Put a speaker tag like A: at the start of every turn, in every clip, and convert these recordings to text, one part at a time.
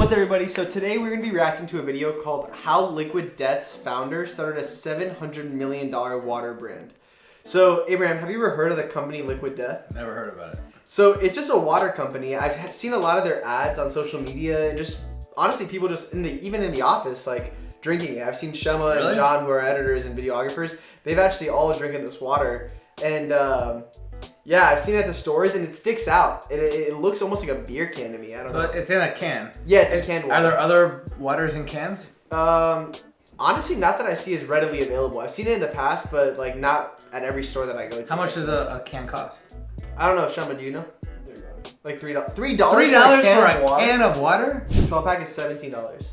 A: What's everybody? So today we're going to be reacting to a video called How Liquid Death's founder started a $700 million water brand. So Abraham, have you ever heard of the company Liquid Death?
B: Never heard about it.
A: So it's just a water company. I've seen a lot of their ads on social media and just honestly people just even in the office like drinking it. I've seen Shema and John, who are editors and videographers, they've actually all drinking this water. And yeah, I've seen it at the stores and it sticks out. It looks almost like a beer can to me. I don't know.
B: It's in a can.
A: Yeah, it's a canned water.
B: Are there other waters in cans?
A: Honestly, not that I see is readily available. I've seen it in the past, but like not at every store that I go to.
B: How much does a can cost?
A: I don't know, Shema, do you know? Like $3. $3
B: $3 for a can of water?
A: 12 pack is $17.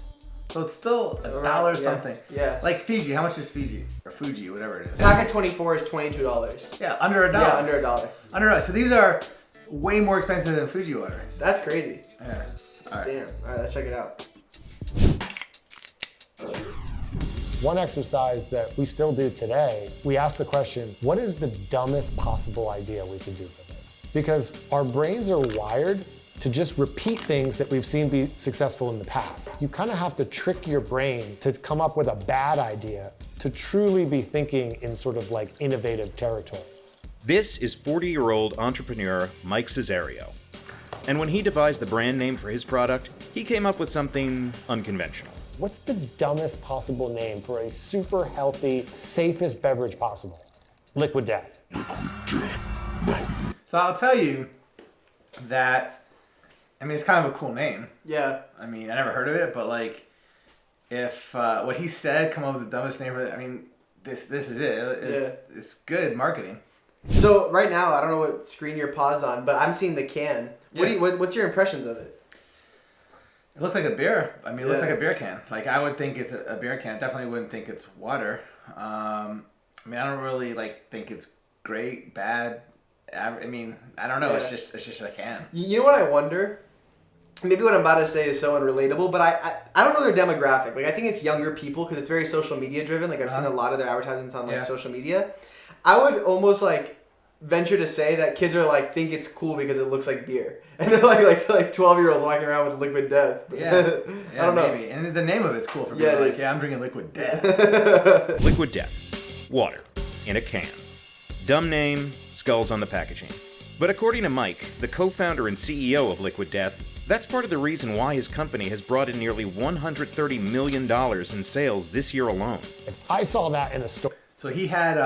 B: So it's still $1 something.
A: Yeah.
B: Like Fiji, how much is Fiji? Or Fuji, whatever it is.
A: Pack of 24 is $22.
B: Yeah, under $1.
A: Yeah, under $1.
B: Under $1. So these are way more expensive than Fuji water.
A: That's crazy.
B: Yeah. All right.
A: Damn. All right, let's check it out.
C: One exercise that we still do today, we ask the question, what is the dumbest possible idea we could do for this? Because our brains are wired to just repeat things that we've seen be successful in the past. You kind of have to trick your brain to come up with a bad idea to truly be thinking in sort of like innovative territory.
D: This is 40-year-old entrepreneur Mike Cesario. And when he devised the brand name for his product, he came up with something unconventional.
C: What's the dumbest possible name for a super healthy, safest beverage possible? Liquid Death.
B: So I'll tell you that, I mean, it's kind of a cool name.
A: Yeah.
B: I mean, I never heard of it, but like, if what he said come up with the dumbest name for it, I mean, this is it. It's good marketing.
A: So right now, I don't know what screen you're paused on, but I'm seeing the can.
B: Yeah.
A: What's your impressions of it?
B: It looks like a beer. I mean, it looks like a beer can. Like, I would think it's a beer can. I definitely wouldn't think it's water. I mean, I don't really like think it's great, bad. I mean, I don't know. Yeah. It's just a can.
A: You know what I wonder? Maybe what I'm about to say is so unrelatable, but I don't know their demographic. Like, I think it's younger people because it's very social media driven. Like, I've seen a lot of their advertisements on like social media. I would almost like venture to say that kids are like think it's cool because it looks like beer, and they're like 12-year-olds walking around with Liquid Death.
B: Yeah,
A: I don't know.
B: Maybe. And the name of it's cool for me.
A: Yeah,
B: like, I'm drinking Liquid Death.
D: Liquid Death. Water. In a can. Dumb name, skulls on the packaging. But according to Mike, the co-founder and CEO of Liquid Death, that's part of the reason why his company has brought in nearly $130 million in sales this year alone.
C: If I saw that in a store.
B: So he had,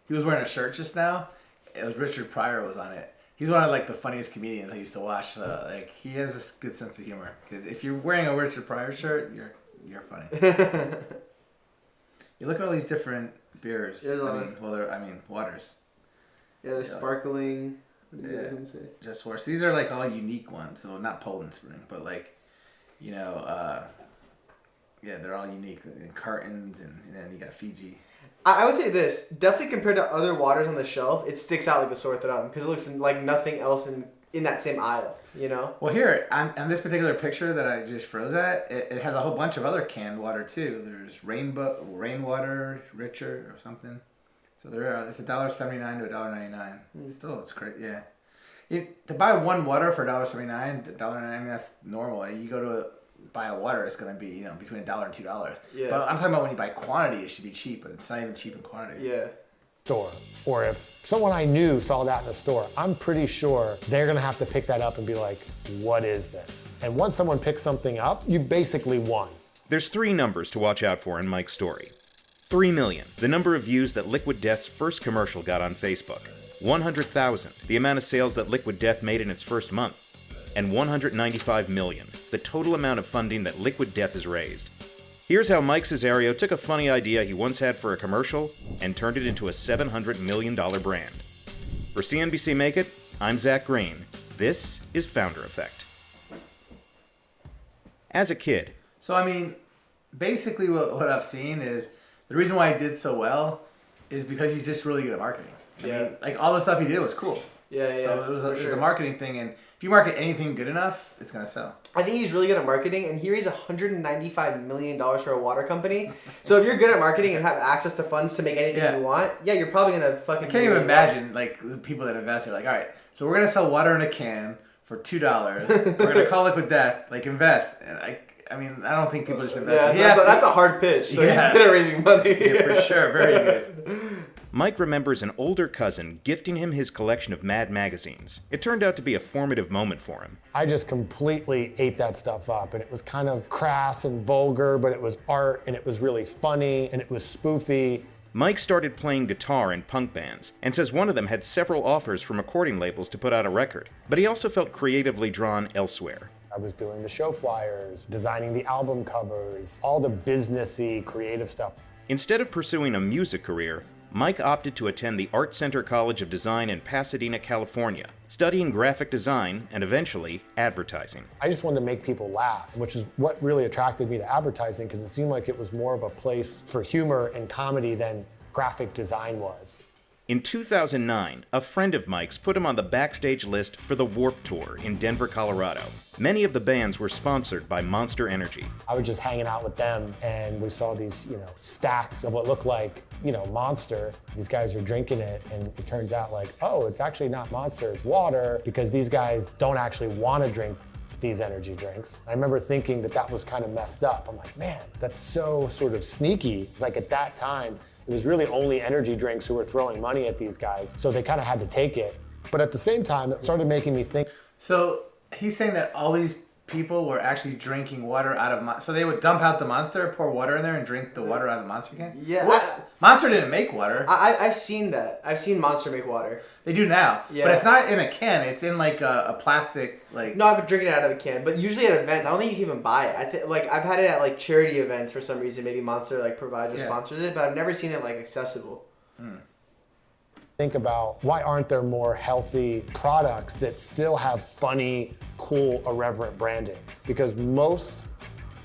B: he was wearing a shirt just now. It was Richard Pryor was on it. He's one of like the funniest comedians I used to watch. Like, he has a good sense of humor. Because if you're wearing a Richard Pryor shirt, you're funny. You look at all these different beers. I mean, waters.
A: Yeah, they're sparkling. What do you guys want to say?
B: Just worse. These are like all unique ones. So not Poland Spring, but like, you know, yeah, they're all unique in cartons, and then you got Fiji.
A: I would say this, definitely compared to other waters on the shelf, it sticks out like a sore thumb because it looks like nothing else in that same aisle, you know?
B: Well, here, on this particular picture that I just froze at, it has a whole bunch of other canned water too. There's rainwater, richer or something. So it's $1.79 to $1.99. Still, it's great, yeah. To buy one water for $1.79, $1.99, I mean, that's normal. You go to buy a water, it's going to be, you know, between $1 and $2.
A: Yeah.
B: But I'm talking about when you buy quantity, it should be cheap, but it's not even cheap in quantity.
A: Yeah.
C: Store. Or if someone I knew saw that in a store, I'm pretty sure they're going to have to pick that up and be like, what is this? And once someone picks something up, you basically won.
D: There's 3 numbers to watch out for in Mike's story. 3 million, the number of views that Liquid Death's first commercial got on Facebook. 100,000, the amount of sales that Liquid Death made in its first month. And 195 million, the total amount of funding that Liquid Death has raised. Here's how Mike Cesario took a funny idea he once had for a commercial and turned it into a $700 million brand. For CNBC Make It, I'm Zach Green. This is Founder Effect. As a kid.
B: So, I mean, basically what I've seen is the reason why he did so well is because he's just really good at marketing. I mean, like, all the stuff he did was cool.
A: Yeah.
B: So it was a marketing thing, and if you market anything good enough, it's gonna sell.
A: I think he's really good at marketing, and he raised $195 million for a water company. So if you're good at marketing and have access to funds to make anything you want, yeah, you're probably gonna fucking.
B: I can't even imagine like the people that invest are like, all right, so we're gonna sell water in a can for $2. We're gonna call Liquid Death, like invest. And I mean, I don't think people just invest.
A: Yeah, that's a hard pitch. So he's good at raising money.
B: Yeah, for sure, very good.
D: Mike remembers an older cousin gifting him his collection of Mad magazines. It turned out to be a formative moment for him.
C: I just completely ate that stuff up, and it was kind of crass and vulgar, but it was art, and it was really funny, and it was spoofy.
D: Mike started playing guitar in punk bands, and says one of them had several offers from recording labels to put out a record, but he also felt creatively drawn elsewhere.
C: I was doing the show flyers, designing the album covers, all the businessy, creative stuff.
D: Instead of pursuing a music career, Mike opted to attend the Art Center College of Design in Pasadena, California, studying graphic design and eventually advertising.
C: I just wanted to make people laugh, which is what really attracted me to advertising, because it seemed like it was more of a place for humor and comedy than graphic design was.
D: In 2009, a friend of Mike's put him on the backstage list for the Warped Tour in Denver, Colorado. Many of the bands were sponsored by Monster Energy.
C: I was just hanging out with them, and we saw these, stacks of what looked like, Monster. These guys are drinking it, and it turns out like, oh, it's actually not Monster, it's water, because these guys don't actually want to drink these energy drinks. I remember thinking that was kind of messed up. I'm like, man, that's so sort of sneaky. It's like at that time, it was really only energy drinks who were throwing money at these guys, so they kind of had to take it. But at the same time, it started making me think.
B: So he's saying that all these people were actually drinking water out of so they would dump out the Monster, pour water in there, and drink the water out of the Monster can?
A: Yeah.
B: Monster didn't make water.
A: I've seen that. I've seen Monster make water.
B: They do now.
A: Yeah.
B: But it's not in a can. It's in like a plastic, like...
A: No, I've been drinking it out of a can. But usually at events, I don't think you can even buy it. I've had it at like charity events for some reason. Maybe Monster like provides or sponsors it, but I've never seen it like accessible.
C: Think about, why aren't there more healthy products that still have funny, cool, irreverent branding? Because most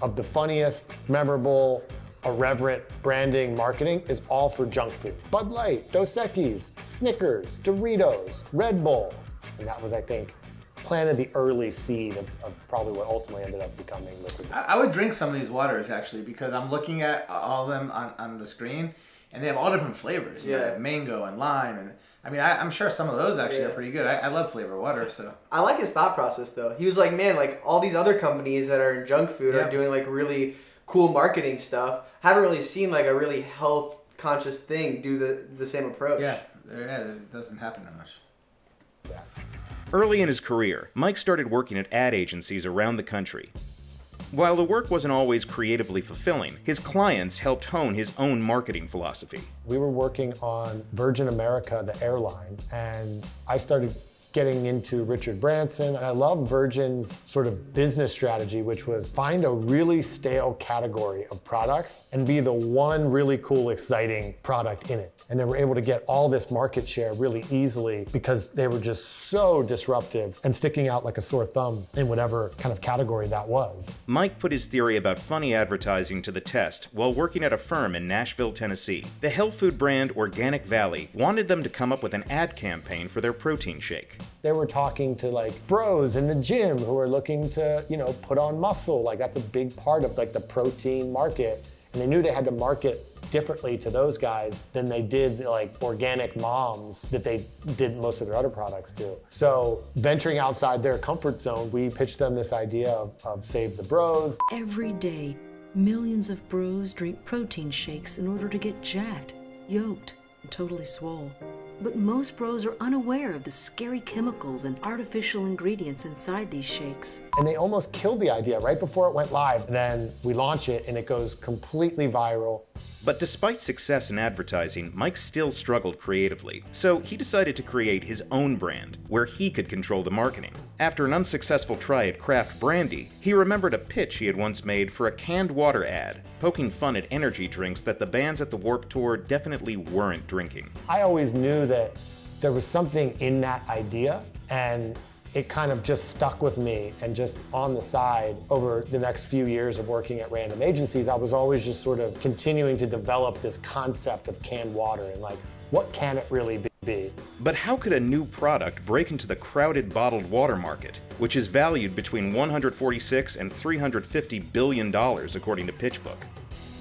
C: of the funniest, memorable, irreverent branding marketing is all for junk food. Bud Light, Dos Equis, Snickers, Doritos, Red Bull. And that was, I think, planted the early seed of probably what ultimately ended up becoming Liquid.
B: I would drink some of these waters, actually, because I'm looking at all of them on the screen, and they have all different flavors. You have mango and lime, and I mean, I'm sure some of those actually are pretty good. I love flavored water, so.
A: I like his thought process, though. He was like, man, like all these other companies that are in junk food are doing like really cool marketing stuff. Haven't really seen like a really health conscious thing do the same approach.
B: Yeah, it doesn't happen that much.
C: Yeah.
D: Early in his career, Mike started working at ad agencies around the country. While the work wasn't always creatively fulfilling, his clients helped hone his own marketing philosophy.
C: We were working on Virgin America, the airline, and I started getting into Richard Branson, and I love Virgin's sort of business strategy, which was find a really stale category of products and be the one really cool, exciting product in it. And they were able to get all this market share really easily because they were just so disruptive and sticking out like a sore thumb in whatever kind of category that was.
D: Mike put his theory about funny advertising to the test while working at a firm in Nashville, Tennessee. The health food brand Organic Valley wanted them to come up with an ad campaign for their protein shake.
C: They were talking to like bros in the gym who are looking to, put on muscle. Like that's a big part of like the protein market. And they knew they had to market differently to those guys than they did like organic moms that they did most of their other products to. So venturing outside their comfort zone, we pitched them this idea of Save the Bros.
E: Every day, millions of bros drink protein shakes in order to get jacked, yoked, and totally swole. But most bros are unaware of the scary chemicals and artificial ingredients inside these shakes.
C: And they almost killed the idea right before it went live. And then we launch it and it goes completely viral.
D: But despite success in advertising, Mike still struggled creatively, so he decided to create his own brand, where he could control the marketing. After an unsuccessful try at craft brandy, he remembered a pitch he had once made for a canned water ad, poking fun at energy drinks that the bands at the Warped Tour definitely weren't drinking.
C: I always knew that there was something in that idea, and it kind of just stuck with me. And just on the side, over the next few years of working at random agencies, I was always just sort of continuing to develop this concept of canned water and like, what can it really be?
D: But how could a new product break into the crowded bottled water market, which is valued between $146 and $350 billion according to PitchBook?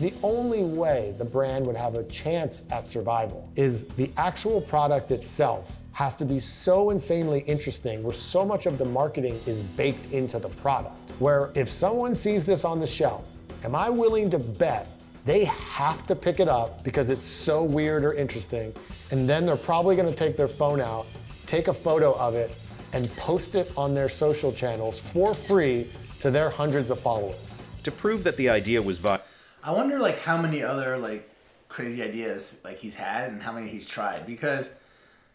C: The only way the brand would have a chance at survival is the actual product itself has to be so insanely interesting where so much of the marketing is baked into the product. Where if someone sees this on the shelf, am I willing to bet they have to pick it up because it's so weird or interesting, and then they're probably gonna take their phone out, take a photo of it, and post it on their social channels for free to their hundreds of followers.
D: To prove that the idea was viable,
B: I wonder like how many other like crazy ideas like he's had and how many he's tried, because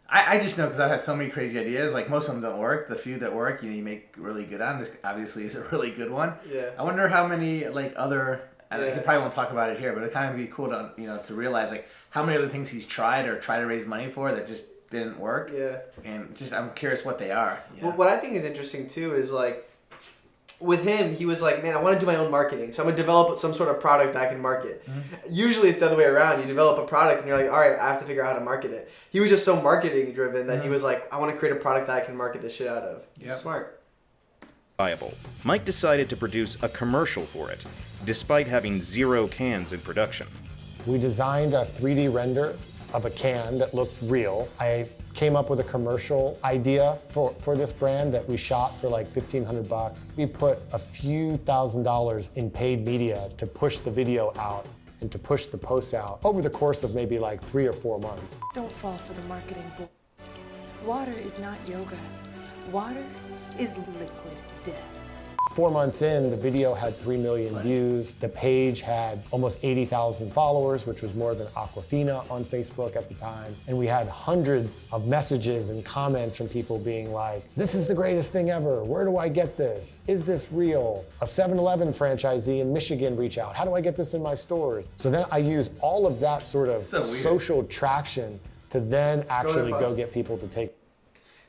B: I just know, because I've had so many crazy ideas, like most of them don't work. The few that work, you make really good on. This obviously is a really good one.
A: Yeah.
B: I wonder how many like other, and he probably won't talk about it here, but it kind of be cool to to realize like how many other things he's tried or tried to raise money for that just didn't work.
A: Yeah.
B: And just I'm curious what they are.
A: Well, what I think is interesting too is like, with him, he was like, man, I want to do my own marketing. So I'm going to develop some sort of product that I can market. Mm-hmm. Usually it's the other way around. You develop a product and you're like, all right, I have to figure out how to market it. He was just so marketing driven that he was like, I want to create a product that I can market the shit out of. Yep. Smart.
D: viable, Mike decided to produce a commercial for it, despite having 0 cans in production.
C: We designed a 3D render of a can that looked real. I came up with a commercial idea for this brand that we shot for like $1,500. We put a few $1,000s in paid media to push the video out and to push the posts out over the course of maybe like 3 or 4 months.
F: Don't fall for the marketing bull. Water is not yoga. Water is liquid death.
C: 4 months in, the video had 3 million views. The page had almost 80,000 followers, which was more than Aquafina on Facebook at the time. And we had hundreds of messages and comments from people being like, this is the greatest thing ever. Where do I get this? Is this real? A 7-Eleven franchisee in Michigan reach out. How do I get this in my stores? So then I use all of that sort of social traction to then actually go get people to take.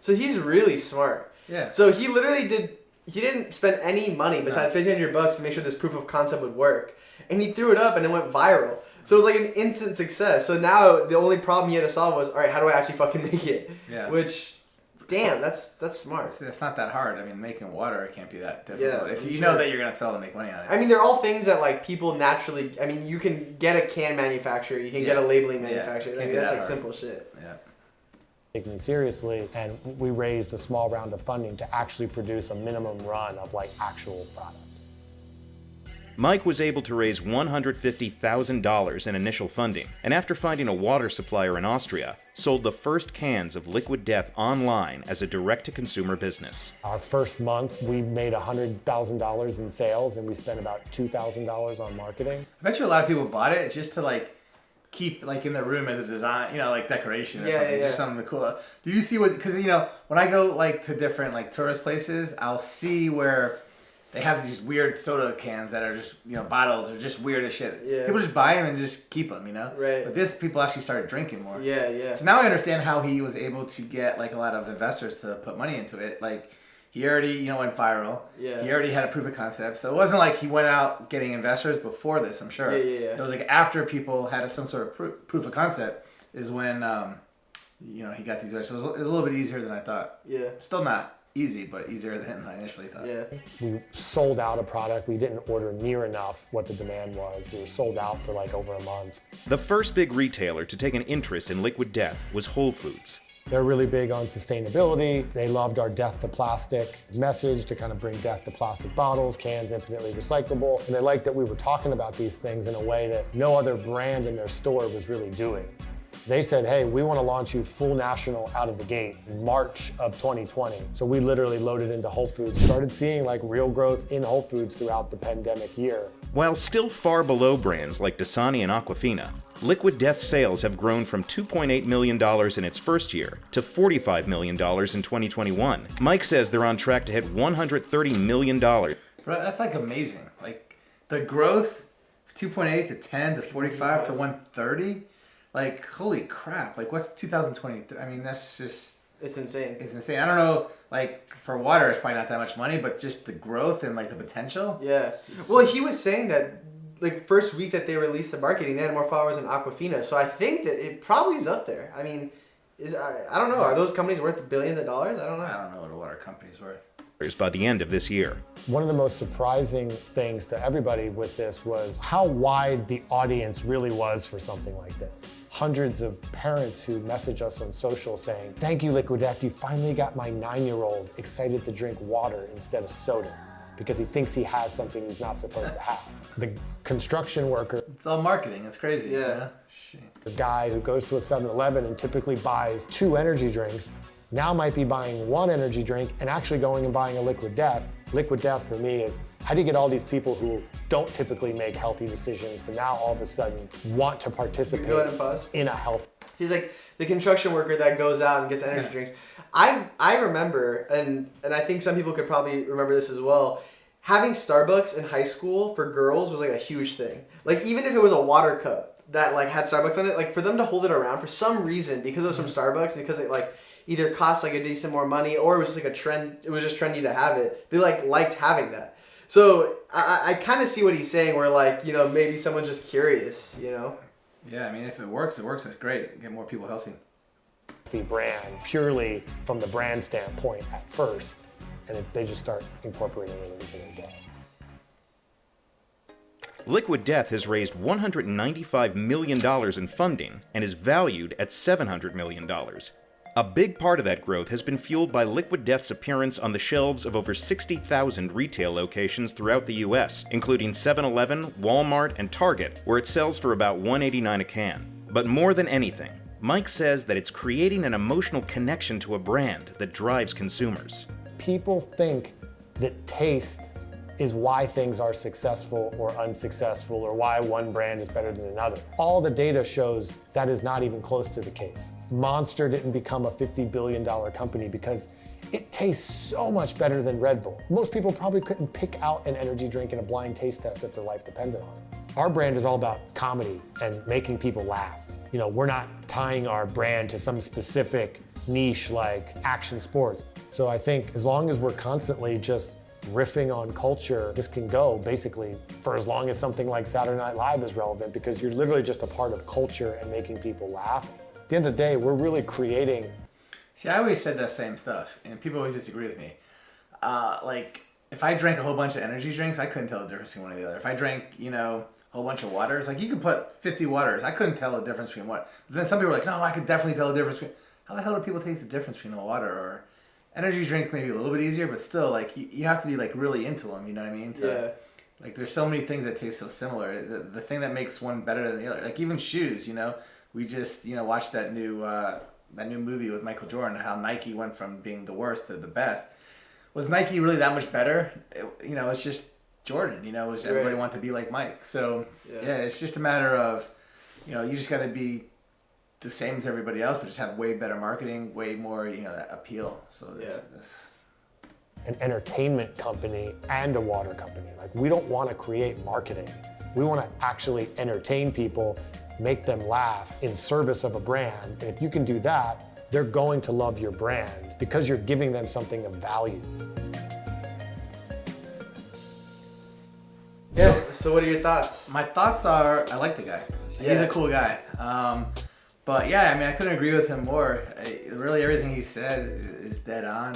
A: So he's really smart.
B: Yeah.
A: So he literally didn't spend any money besides $1,500 to make sure this proof of concept would work. And he threw it up and it went viral. So it was like an instant success. So now the only problem he had to solve was, all right, how do I actually fucking make it?
B: Yeah.
A: Which, damn, that's smart.
B: It's not that hard. I mean, making water, it can't be that difficult.
A: Yeah,
B: if you know that you're going to sell to make money on it.
A: I mean, they're all things that like people naturally, I mean, you can get a can manufacturer, you can get a labeling manufacturer.
B: Yeah.
A: I mean, that's like simple shit.
B: Yeah.
C: Taking me seriously, and we raised a small round of funding to actually produce a minimum run of like actual product.
D: Mike was able to raise $150,000 in initial funding, and after finding a water supplier in Austria, sold the first cans of Liquid Death online as a direct-to-consumer business.
C: Our first month, we made $100,000 in sales, and we spent about $2,000 on marketing.
B: I bet you a lot of people bought it just to like keep like in their room as a design, like decoration or something. Just something cool. Do you see what? Because when I go like to different like tourist places, I'll see where they have these weird soda cans that are just bottles are just weird as shit.
A: Yeah.
B: People just buy them and just keep them,
A: Right.
B: But this people actually started drinking more.
A: Yeah.
B: So now I understand how he was able to get like a lot of investors to put money into it. Like he already went viral.
A: Yeah.
B: He already had a proof of concept. So it wasn't like he went out getting investors before this, I'm sure.
A: Yeah.
B: It was like after people had some sort of proof of concept is when he got these investors. So it was a little bit easier than I thought.
A: Yeah.
B: Still not easy, but easier than I initially thought.
A: Yeah.
C: We sold out a product. We didn't order near enough what the demand was. We were sold out for like over a month.
D: The first big retailer to take an interest in Liquid Death was Whole Foods.
C: They're really big on sustainability. They loved our death to plastic message to kind of bring death to plastic bottles, cans infinitely recyclable. And they liked that we were talking about these things in a way that no other brand in their store was really doing. They said, hey, we want to launch you full national out of the gate in March of 2020. So we literally loaded into Whole Foods, started seeing like real growth in Whole Foods throughout the pandemic year.
D: While still far below brands like Dasani and Aquafina, Liquid Death's sales have grown from $2.8 million in its first year to $45 million in 2021. Mike says they're on track to hit $130 million.
B: Bro, that's like amazing. Like the growth, 2.8 to 10 to 45 to 130. Like, holy crap. Like, what's 2023? I mean, that's just...
A: It's insane.
B: It's insane. I don't know, like, for water, it's probably not that much money, but just the growth and, like, the potential.
A: Yes. Well, he was saying that, like, first week that they released the marketing, they had more followers than Aquafina. So I think that it probably is up there. I mean, I don't know. Are those companies worth billions of dollars? I don't know.
B: I don't know what a water company's worth.
D: by the end of this year.
C: One of the most surprising things to everybody with this was how wide the audience really was for something like this. Hundreds of parents who message us on social saying, "Thank you, Liquid Death, you finally got my 9-year-old excited to drink water instead of soda because he thinks he has something he's not supposed to have." The construction worker,
B: It's all marketing. It's crazy.
A: Yeah.
B: You know? Shit.
C: the guy who goes to a 7-Eleven and typically buys 2 energy drinks, now might be buying 1 energy drink and actually going and buying a Liquid Death. Liquid Death for me is, how do you get all these people who don't typically make healthy decisions to now all of a sudden want to participate
A: Go ahead and pause.
C: in a health?
A: He's like the construction worker that goes out and gets energy drinks. I remember, and I think some people could probably remember this as well, having Starbucks in high school for girls was like a huge thing. Like even if it was a water cup that like had Starbucks on it, like for them to hold it around for some reason because it was from Starbucks, because it like either cost like a decent more money or it was just like a trend, it was just trendy to have it. They like liked having that. So I kind of see what he's saying where like, you know, maybe someone's just curious, you know?
B: Yeah, I mean, if it works, it works. It's great. Get more people healthy.
C: The brand purely from the brand standpoint at first, and they just start incorporating it into their day.
D: Liquid Death has raised $195 million in funding and is valued at $700 million. A big part of that growth has been fueled by Liquid Death's appearance on the shelves of over 60,000 retail locations throughout the US, including 7-Eleven, Walmart, and Target, where it sells for about $1.89 a can. But more than anything, Mike says that it's creating an emotional connection to a brand that drives consumers.
C: People think that taste is why things are successful or unsuccessful or why one brand is better than another. All the data shows that is not even close to the case. Monster didn't become a $50 billion company because it tastes so much better than Red Bull. Most people probably couldn't pick out an energy drink in a blind taste test if their life depended on it. Our brand is all about comedy and making people laugh. You know, we're not tying our brand to some specific niche like action sports. So I think as long as we're constantly just riffing on culture, this can go basically for as long as something like Saturday Night Live is relevant, because you're literally just a part of culture and making people laugh. At the end of the day, we're really creating.
B: See, I always said that same stuff, and people always disagree with me. Like, if I drank a whole bunch of energy drinks, I couldn't tell the difference between one or the other. If I drank, you know, a whole bunch of waters, like you could put 50 waters, I couldn't tell the difference between what. But then some people were like, no, I could definitely tell the difference between. How the hell do people taste the difference between a water or energy drinks? Maybe a little bit easier, but still, like you have to be like really into them. You know what I mean? Like there's so many things that taste so similar. The thing that makes one better than the other, like even shoes. You know, we just watched that new movie with Michael Jordan. How Nike went from being the worst to the best. Was Nike really that much better? It's just Jordan. Everybody wanted to be like Mike. So yeah, it's just a matter of, you just got to be the same as everybody else, but just have way better marketing, way more, that appeal. So this
C: An entertainment company and a water company. Like, we don't want to create marketing. We want to actually entertain people, make them laugh in service of a brand. And if you can do that, they're going to love your brand because you're giving them something of value.
A: Yeah, so what are your thoughts?
B: My thoughts are, I like the guy. He's a cool guy. But yeah, I couldn't agree with him more. Really, everything he said is dead on.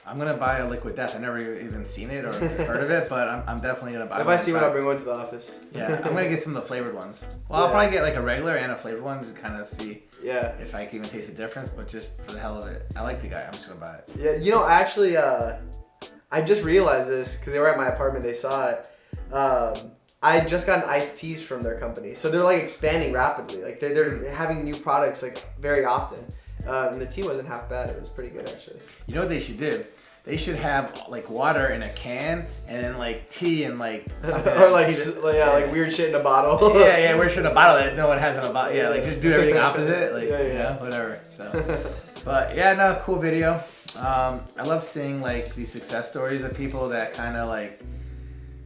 B: I'm gonna buy a Liquid Death. I've never even seen it or heard of it, but I'm definitely gonna buy
A: If
B: one.
A: I see one, I'll bring one to the office.
B: Yeah, I'm gonna get some of the flavored ones. Well, I'll probably get like a regular and a flavored one to kind of see if I can even taste the difference, but just for the hell of it. I like the guy. I'm just gonna buy it.
A: Yeah, actually, I just realized this because they were at my apartment. They saw it. I just got iced teas from their company, so they're like expanding rapidly. Like they're having new products like very often. And the tea wasn't half bad. It was pretty good actually.
B: You know what they should do? They should have like water in a can and then like tea and like something.
A: Or like weird shit in a bottle.
B: Weird shit in a bottle that no one has in a bottle. Yeah, like just do everything opposite. Like whatever. So, but yeah, no, cool video. I love seeing like these success stories of people that kind of like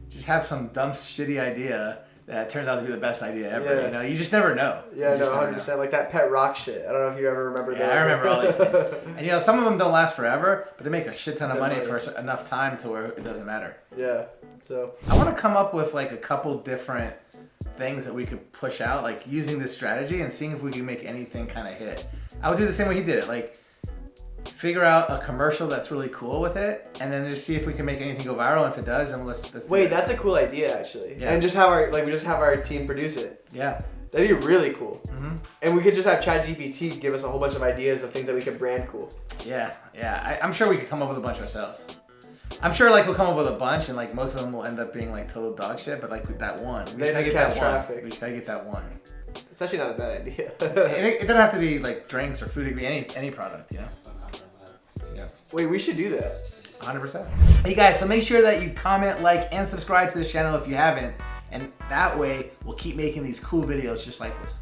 B: just have some dumb shitty idea that turns out to be the best idea ever. You just never know.
A: Yeah, no, 100%. Like that pet rock shit. I don't know if you ever remember that.
B: Yeah, I remember all these things. And some of them don't last forever, but they make a shit ton of money for enough time to where it doesn't matter.
A: Yeah. So
B: I want to come up with like a couple different things that we could push out, like using this strategy and seeing if we can make anything kind of hit. I would do the same way he did it. Like figure out a commercial that's really cool with it, and then just see if we can make anything go viral. And if it does, then let's do
A: Wait,
B: it.
A: that's a cool idea actually.
B: Yeah.
A: And just have our team produce it.
B: Yeah.
A: That'd be really cool.
B: Mm-hmm.
A: And we could just have ChatGPT give us a whole bunch of ideas of things that we could brand cool.
B: Yeah. I'm sure we could come up with a bunch ourselves. I'm sure like we'll come up with a bunch, and like most of them will end up being like total dog shit. But like with that one, we
A: They
B: just gotta
A: just
B: get
A: catch
B: that
A: traffic.
B: one. We just gotta get that one.
A: It's actually not a bad idea.
B: It doesn't have to be like drinks or food. It could be any product, you know. Yeah.
A: Wait, we should do that.
B: 100%. Hey guys, so make sure that you comment, like, and subscribe to this channel if you haven't, and that way we'll keep making these cool videos just like this.